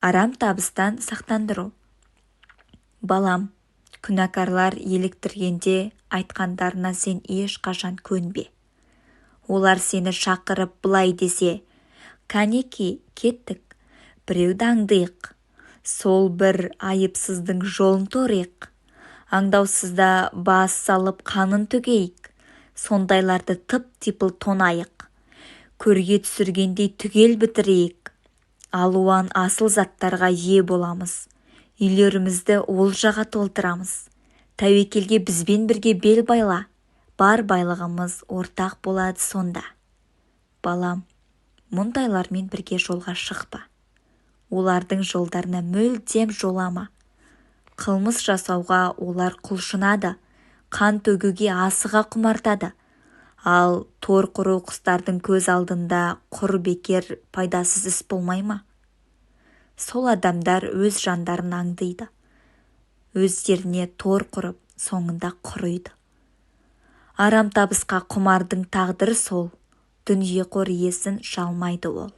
Арам табыстан сақтандыру. Балам, күнәкарлар еліктіргенде айтқандарына сен ешқашан көнбе. Олар сені шақырып былай десе: «Кәнеки, кеттік, біреуді аңдиық, сол бір айыпсыздың жолын торайық, аңдаусызда бас салып қанын төгейік, сондайларды тып-типыл тонайық, көрге түсіргендей түгел бітірейік, алуан асыл заттарға ие боламыз, үйлерімізді олжаға толтырамыз, тәуекелге бізбен бірге бел байла, бар байлығымыз ортақ болады сонда». Балам, мұндайлармен бірге жолға шықпа. Олардың жолдарына мүлдем жолама. Қылмыс жасауға олар құлшынады, қан төгуге асыға құмартады. Ал тор құру құстардың көз алдында құр бекер пайдасыз іс болмай ма? Сол адамдар өз жандарын аңдиды, өздеріне тор құрып, соңында құриды. Арам табысқа құмардың тағдыры сол, дүниеқор иесін жалмайды ол.